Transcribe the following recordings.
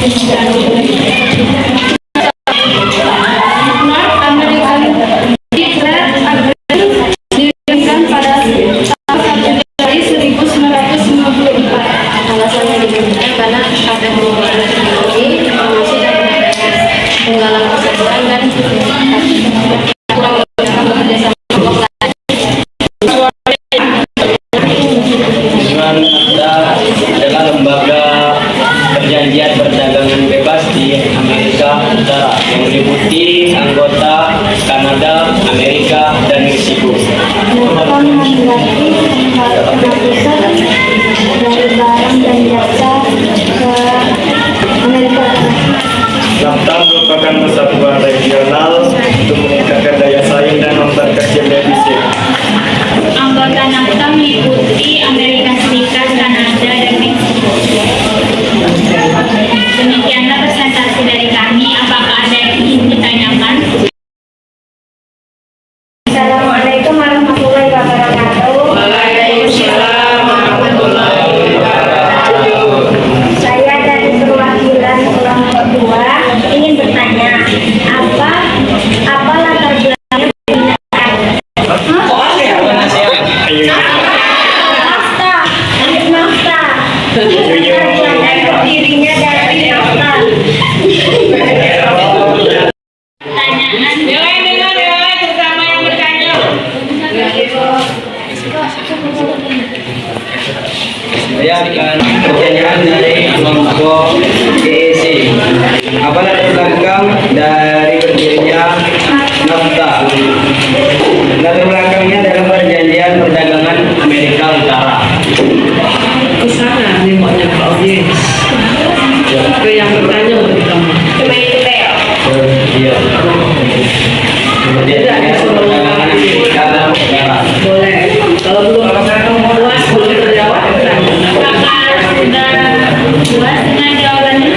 North American Declared didirikan pada tanggal 1 Juli 1954. Alasannya didirikan karena ada hubungan teknologi, informasi dan penggalan persatuan dan kurang bekerja sama kelompok lain. Tujuan NAFTA adalah lembaga perjanjian perdagangan bebas di Amerika Utara yang meliputi anggota Kanada, Amerika, dan Meksiko. NAFTA mengganti penghapusan dari barang dan jasa ke Amerika Utara. NAFTA merupakan persatuan regional untuk meningkatkan daya saing dan memperkecil defisit. Anggota NAFTA meliputi Amerika Serikat, Kanada, dan Meksiko. Demikianlah presentasi dari kami. Apakah ada yang ingin ditanyakan? Assalamualaikum warahmatullahi wabarakatuh. Waalaikumsalam warahmatullahi wabarakatuh. Saya dari perwakilan kelompok 2 ingin bertanya, apa latar belakang pembinaan NAFTA? NAFTA. Dirinya dari NAFTA. Berdasarkan pertanyaan dari kelompok GEC, apa latar belakang dari berdirinya NAFTA? Latar belakangnya adalah perjanjian perdagangan Amerika Utara. Ke sana nih maunya Pak audiens. Ke yang bertanya pertama. Cuma itu Teo. Iya. Kemudian perdagangan Amerika Utara. Boleh. Kalau belum puas boleh terjawab. Apakah sudah puas dengan jawabannya?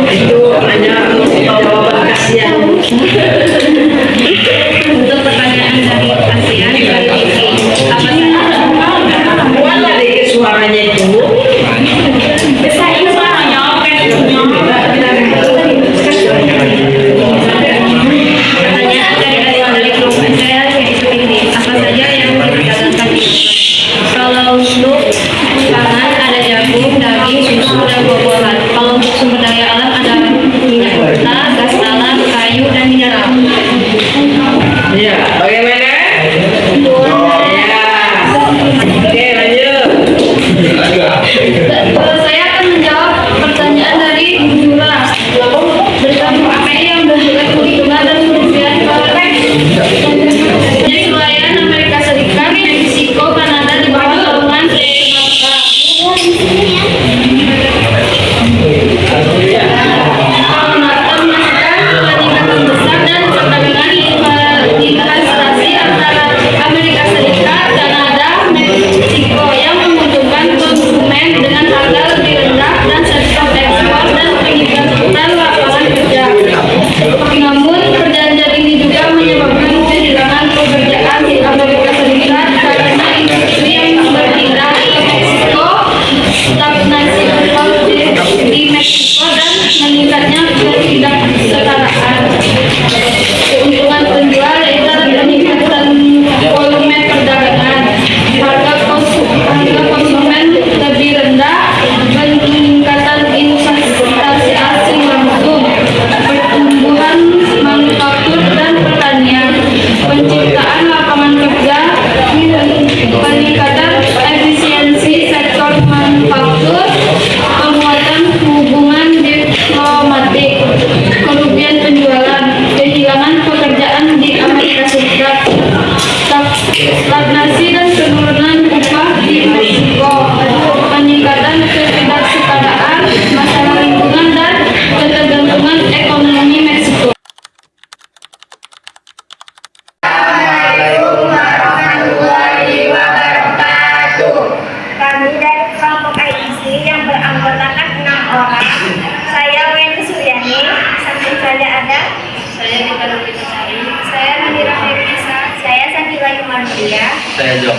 Itu hanya jawaban kasihan. Untuk pertanyaan dari ASEAN dari Vicky, apa saja? Buat tadi suaranya itu. Bisa ini suaranya oke. Pertanyaan dari kelompok saya yaitu ini, apa saja yang diperdagangkan di kalau untuk pangan ada jagung, daging, susu, dan buah-buahan. Kalau untuk sumber daya alam ada minyak mentah, gas alam, kayu, dan mineral. Iya, bagaimana? Ya. Oke, lanjut. Saya akan menjawab pertanyaan dari Jura. Berikan API yang bergerak keuntungan dan kerugian dari wilayah Amerika Serikat, Meksiko, Kanada di bawah naungan NAFTA menghasilkan peningkatan besar dan perdagangan investasi antara Amerika Serikat, Kanada, Meksiko yang menguntungkan konsumen dengan harga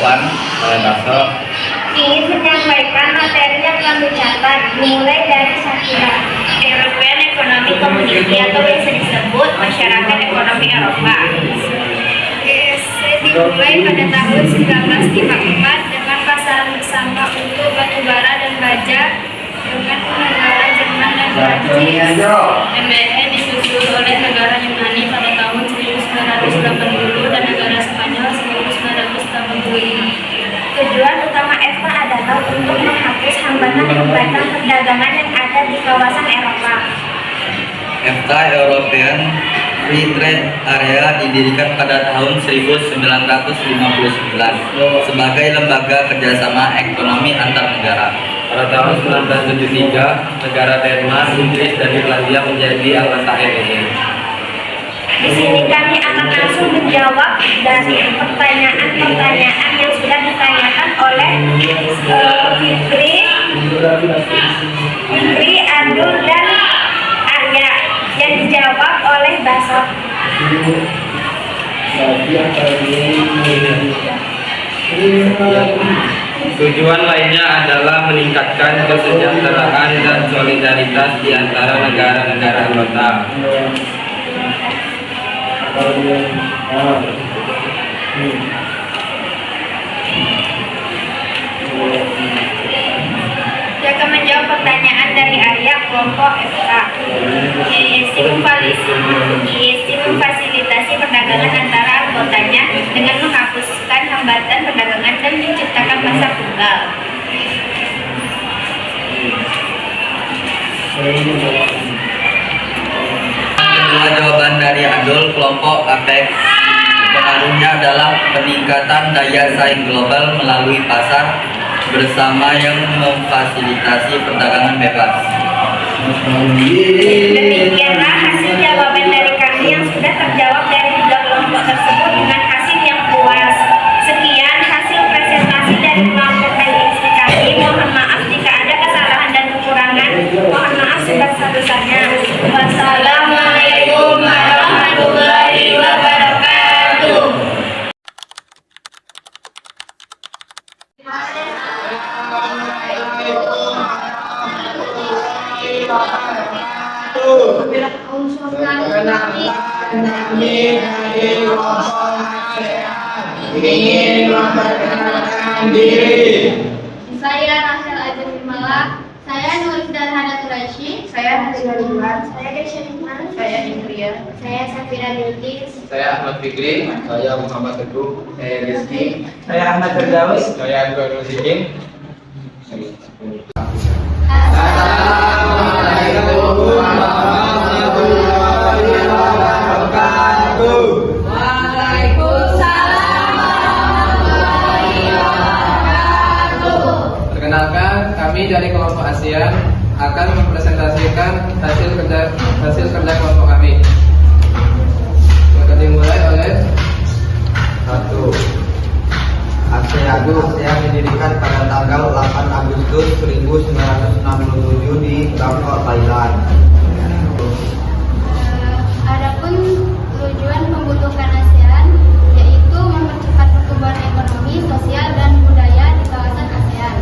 jawaban oleh Bakso. Ingin menyampaikan materi yang kami catat, mulai dari Shakira. European Economic Community atau biasa disebut Masyarakat Ekonomi Eropa. EEC dimulai pada tahun 1954 dengan pasaran bersama untuk batu bara dan baja dengan negara Jerman dan Prancis. MBE disusul oleh negara Yunani pada tahun 1980 dan negara Spanyol 1985. Tujuan utama EFTA adalah untuk menghapus hambatan-hambatan perdagangan yang ada di kawasan Eropa. EFTA European Free Trade Area didirikan pada tahun 1959 sebagai lembaga kerjasama ekonomi antar negara. Pada tahun 1973, negara Denmark, Inggris, dan Irlandia menjadi anggota EEC. Di sini kami akan langsung menjawab dari pertanyaan-pertanyaan yang sudah ditanyakan oleh Fikri, Abdul, dan Arya yang dijawab oleh Basot. Tujuan lainnya adalah meningkatkan kesejahteraan dan solidaritas di antara negara-negara anggota. Yang akan menjawab pertanyaan dari Arya, kelompok FK. EEC memfasilitasi perdagangan antara anggotanya dengan menghapuskan hambatan perdagangan dan menciptakan pasar tunggal. Kedua jawaban dari Adul, kelompok APEC. Pengaruhnya adalah peningkatan daya saing global melalui pasar bersama yang memfasilitasi perdagangan bebas. Demikianlah hasil jawaban dari kami yang sudah terjawab dari tiga kelompok tersebut dengan hasil yang puas. Sekian hasil presentasi dari kelompok EEC kami. Mohon maaf jika ada kesalahan dan kekurangan. Mohon maaf sebesar-besarnya. Wassalamualaikum warahmatullahi wabarakatuh. Ingin memperkenalkan diri. Saya Rahel Ajeng Bimala. Saya Nur Darhana Quraisy. Saya Hasina Ridwan. Saya Desya Hikman. Saya Indria. Saya Safira Binti. Saya Ahmad Fikri. Saya Muhammad Teguh. Saya Rizky. Saya Ahmad Firdaus. Saya Anwar Rusikin. Assalamualaikum warahmatullahi wabarakatuh. Perkenalkan, kami dari kelompok ASEAN akan mempresentasikan hasil kerja kelompok kami. Akan dimulai oleh 1. ASEAN didirikan pada tanggal 8 Agustus 1967 di Bangkok, Thailand. Adapun tujuan pembentukan ASEAN yaitu mempercepat pertumbuhan ekonomi, sosial, dan budaya di kawasan ASEAN.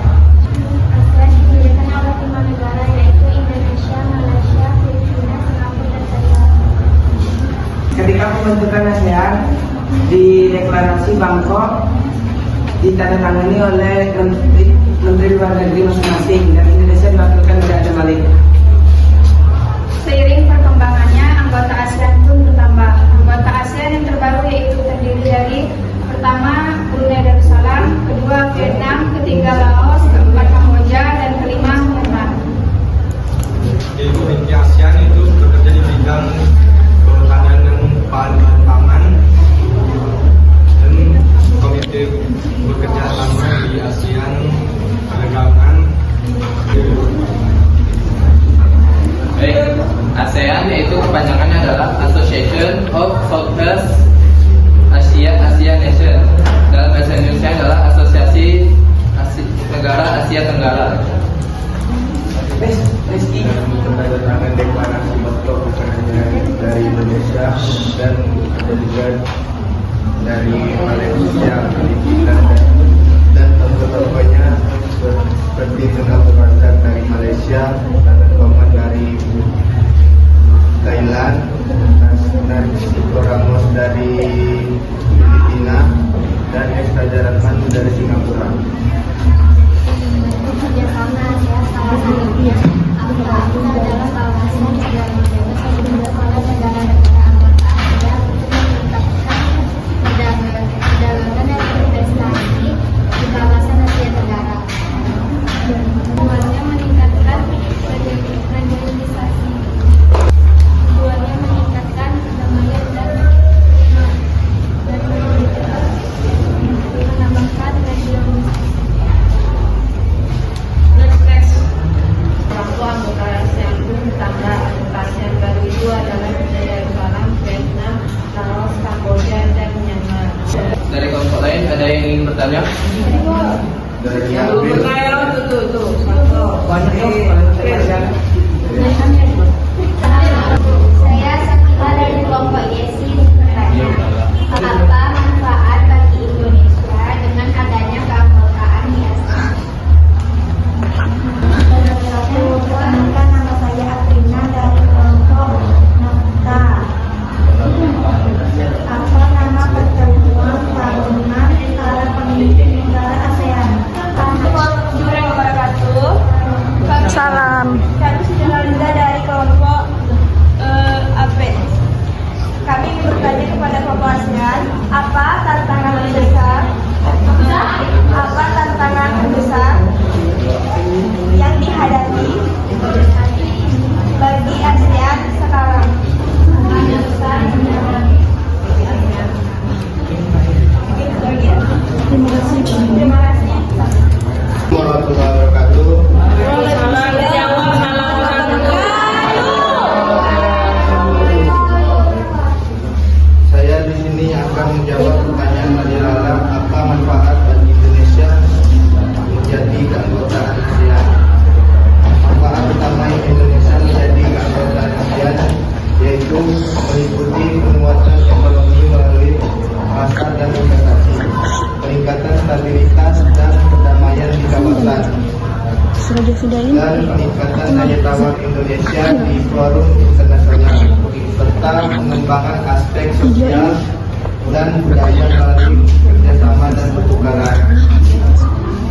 ASEAN didirikan oleh 5 negara yaitu Indonesia, Malaysia, Filipina, Singapura, dan Thailand. Ketika pembentukan ASEAN di deklarasi Bangkok ditandatangani oleh Menteri Luar Negeri masing-masing dan Indonesia diwakilkan oleh Adam Malik. Seiring perkembangannya, anggota ASEAN pun bertambah. Anggota ASEAN yang terbaru yaitu terdiri dari pertama Brunei Darussalam, kedua Vietnam, ketiga Laos, keempat Kamboja, dan kelima Myanmar. Di Komite ASEAN itu bekerja di bidang pertahanan dan bahan pangan, dan komite bekerja sama di ASEAN perdagangan. Baik, ASEAN yaitu kepanjangannya adalah Association of Southeast Asia Nation. Dalam bahasa Indonesia adalah Asosiasi Negara Asia Tenggara. Rizky. Tangan deklarasi Bangkok bukan hanya dari Indonesia dan ada juga dari Malaysia, Filipina, dan dari Singapura. Kerjasama ya salah satunya APEC adalah kawasan yang bebas oleh negara-negara anggota ASEAN untuk meningkatkan perdagangan dan investasi di kawasan Asia Tenggara. Tujuannya meningkatkan regionalisasi. Tujuannya meningkatkan perdamaian dan menambahkan regionalisasi. Waktu anggota ASEAN pun ditambah anggota ASEAN baru itu adalah Darussalam, Vietnam, Laos, Kamboja, dan Myanmar. Dari kelompok lain ada yang ingin bertanya? Dari Saya Sakila dari kelompok YESI bertanya, apa manfaat bagi Indonesia dengan adanya keanggotaan di ASEAN? Perkenalkan, nama saya Aprina dari kelompok NAFTA. Apa nama pertemuan tahunan para pemimpin negara ASEAN? Assalamualaikum warahmatullahi wabarakatuh. Salam. Kami Sudah dari kelompok APEC. Kami bertanya kepada kelompok ASEAN, apa tantangan terbesar yang dihadapi bagi ASEAN sekarang? Terima kasih. Warahmatullahi wabarakatuh. Saya di sini akan menjawab pertanyaan Mbak Lala, apa manfaat bagi Indonesia menjadi keanggotaan ASEAN? Manfaat utama Indonesia menjadi keanggotaan ASEAN yaitu meliputi penguatan ekonomi melalui pasar dan investasi, peningkatan stabilitas dan perdamaian di kawasan, dan peningkatan daya tawar Indonesia di forum internasional, serta pengembangan aspek sosial dan budaya melalui kerjasama dan pertukaran.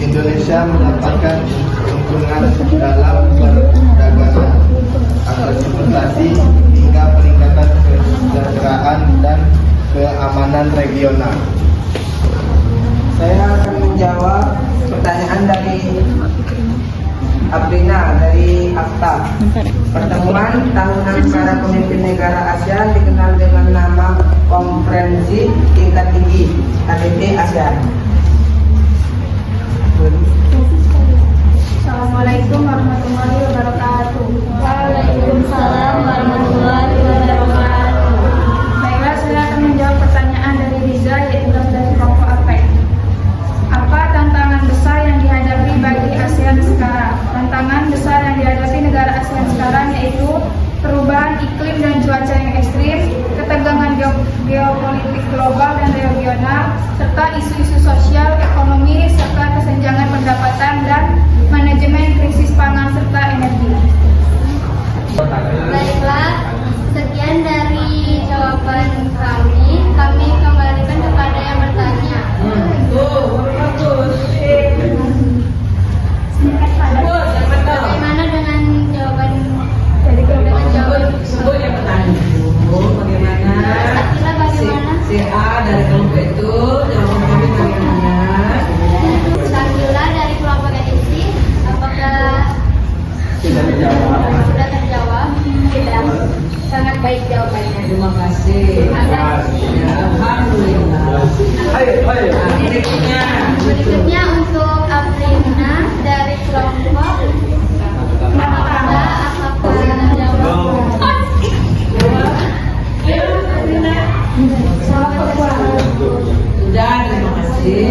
Indonesia mendapatkan keuntungan dalam perdagangan, aksesibilitas hingga peningkatan kesejahteraan dan keamanan regional. Saya akan menjawab pertanyaan dari Aprina dari AFTA. Pertemuan tahunan para pemimpin negara ASEAN dikenal dengan nama Konferensi Tingkat Tinggi KTT ASEAN. Assalamualaikum warahmatullahi wabarakatuh. Waalaikumsalam warahmatullahi wabarakatuh. Baiklah, saya akan menjawab pertanyaan dari Riza, yaitu dari kelompok APEC. Apa tantangan besar yang dihadapi bagi ASEAN sekarang? Tantangan besar yang dihadapi negara ASEAN sekarang yaitu perubahan iklim dan cuaca yang ekstrim, ketegangan geopolitik global dan regional, serta isu-isu sosial, ekonomi, serta kesenjangan pendapatan dan manajemen krisis pangan serta energi. Baiklah, sekian dari jawaban kami. Kami kembalikan kepada yang bertanya. Bagaimana dengan jawaban Sakila, bagaimana? Si A dari kelompok itu jawaban kami bagaimana? Sakila dari kelompok edisi, apakah sudah terjawab? Tidak. Sangat baik jawabannya. Terima kasih. Alhamdulillah. Berikutnya untuk Aprina dari kelompok Sudah, terima kasih.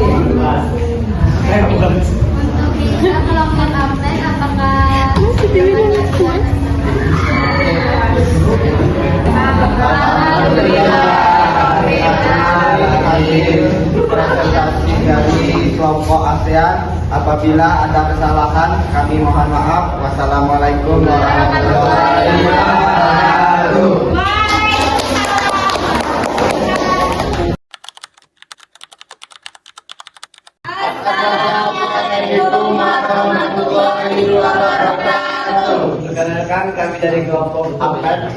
Untuk kita kelompok APEC, apakah Presentasi dari kelompok ASEAN. Apabila ada kesalahan, kami mohon maaf. Wassalamualaikum warahmatullahi wabarakatuh. Assalamualaikum warahmatullahi wabarakatuh. Perkenalkan kami dari kelompok APET.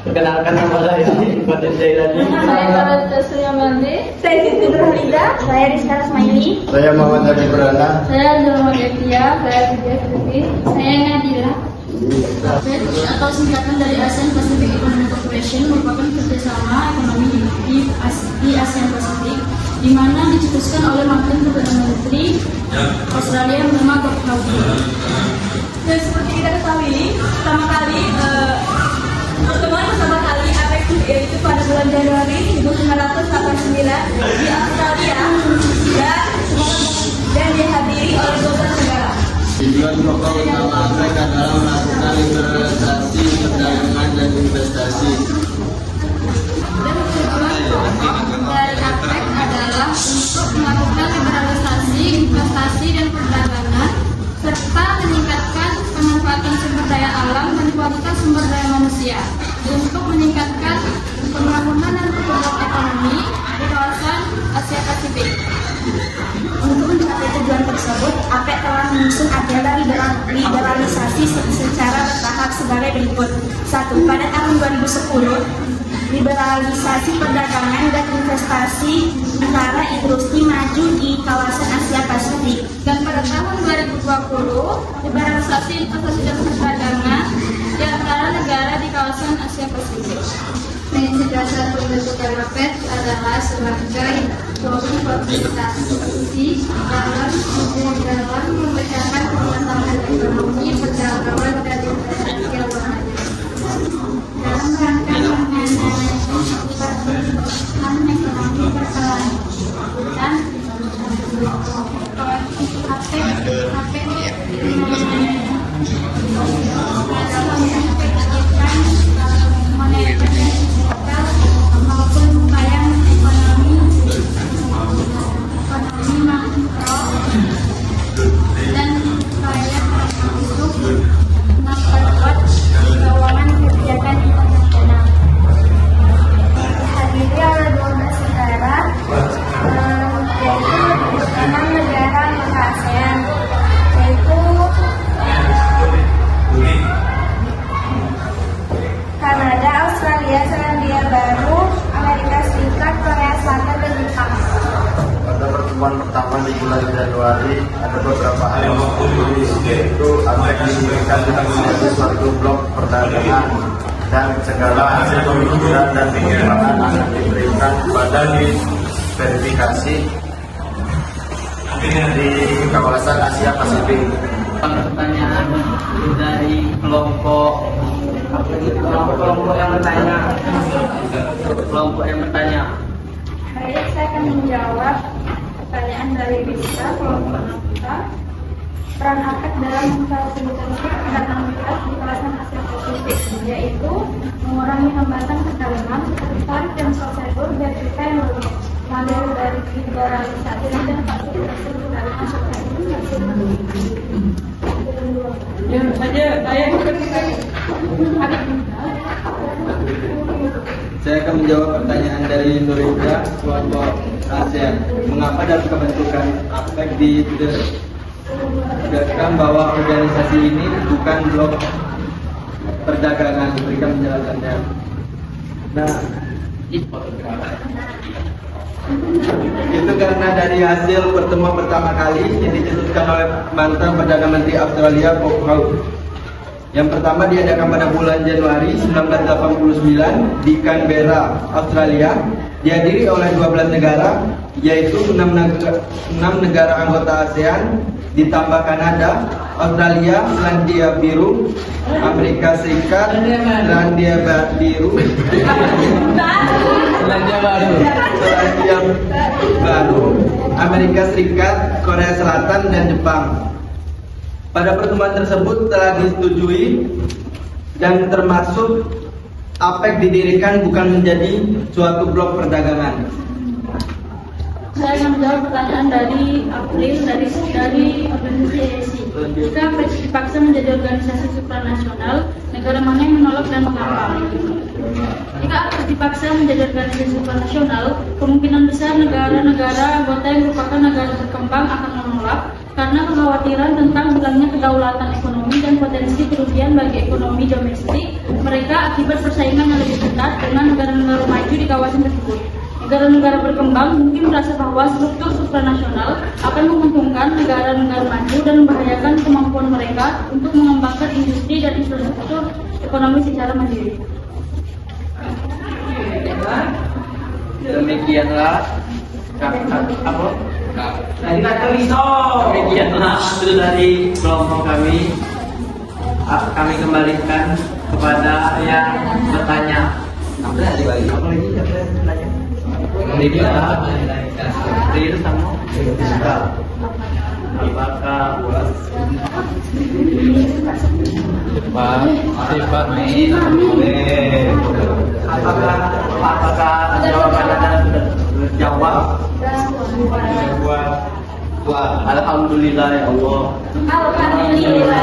Perkenalkan nama saya Fatin Jailani. Saya Meldi. Saya Siti Nurhalida. Saya Rizka Rasmaili. Saya Muhammad Hadi Purana. Saya Zulma Getia. Saya Vidya Fitri. Saya Nadira. APEC atau singkatan dari ASEAN Pacific Economic Cooperation merupakan kerjasama ekonomi di ASEAN Pasifik, di mana dicetuskan oleh Mantan Perdana Menteri Australia bernama Bob Hawke. Dan seperti kita ketahui, pertama kali APEC yaitu pada bulan Januari 1989 di Australia dan dihadiri oleh 12 negara. Tujuan pokok utama APEC adalah melakukan liberalisasi perdagangan dan investasi. Dan tujuan pokok dari APEC adalah untuk melakukan liberalisasi, investasi dan perdagangan, serta meningkatkan pemanfaatan sumber daya alam dan kualitas sumber daya manusia untuk meningkatkan pembangunan dan pertumbuhan ekonomi di kawasan Asia Pasifik. Untuk mencapai tujuan tersebut, APEC telah menyusun agenda liberalisasi secara bertahap sebagai berikut. 1. Pada tahun 2010, liberalisasi perdagangan dan investasi antara industri maju di kawasan Asia Pasifik. Dan pada tahun 2020, liberalisasi investasi dan perdagangan di antara negara di kawasan Asia Pasifik. Prinsip dasar pembentukan APEC adalah sebagai konsultasi dalam memecahkan permasalahan ekonomi, perdagangan dan investasi yang berlanjut. Dalam rangka mengenai ekonomi berkelanjutan, APEC maupun upaya ekonomi makro dan upaya untuk memperkuat keuangan kebijakan internasional. Dihadiri oleh 12 negara, yaitu 6 negara anggota ASEAN, yaitu Kanada, Australia, Selandia Baru, Amerika Serikat, Korea Selatan, dan Jepang. Pada pertemuan pertama di bulan Januari ada beberapa hal yang yaitu APEC diberikan menjadi suatu blok perdagangan dan segala hasil pemikiran dan pengembangan akan diberikan kepada verifikasi di kawasan Asia Pasifik. Pertanyaan dari kelompok yang bertanya. Baik, saya akan menjawab pertanyaan dari Rizka, kelompok kita. Peran APEC dalam memfasilitasi perdagangan bebas di kawasan Asia Pasifik, yaitu mengurangi hambatan perdagangan seperti tarif dan prosedur dan kita yang lebih model dari liberalisasi dan fasilitasi perdagangan seperti Saya akan menjawab pertanyaan dari Nurida, kelompok ASEAN. Mengapa dalam pembentukan APEC ditegaskan bahwa organisasi ini bukan blok perdagangan? Berikan penjelasannya. Nah, itu karena dari hasil pertemuan pertama kali yang dicetuskan oleh mantan Perdana Menteri Australia Bob Hawke. Yang pertama diadakan pada bulan Januari 1989 di Canberra, Australia, dihadiri oleh 12 negara, yaitu 6 negara anggota ASEAN, ditambah Kanada, Australia, Selandia Biru, Amerika Serikat, Selandia Baru, Amerika Serikat, Korea Selatan, dan Jepang. Pada pertemuan tersebut telah disetujui dan termasuk APEC didirikan bukan menjadi suatu blok perdagangan. Saya akan menjawab pertanyaan dari April dari organisasi ASEAN. Jika APEC dipaksa menjadi organisasi supranasional, negara mana yang menolak dan mengapa? Jika APEC dipaksa menjadi organisasi supranasional, kemungkinan besar negara-negara anggota yang merupakan negara berkembang akan kekhawatiran tentang hilangnya kedaulatan ekonomi dan potensi kerugian bagi ekonomi domestik mereka akibat persaingan yang lebih ketat dengan negara-negara maju di kawasan tersebut. Negara-negara berkembang mungkin merasa bahwa struktur supranasional akan menguntungkan negara-negara maju dan membahayakan kemampuan mereka untuk mengembangkan industri dan infrastruktur ekonomi secara mandiri. Demikianlah demikianlah hasil dari kelompok kami. Kami kembalikan kepada yang bertanya. Apakah jawaban Anda sudah terjawab? Alhamdulillah ya Allah. Alhamdulillah.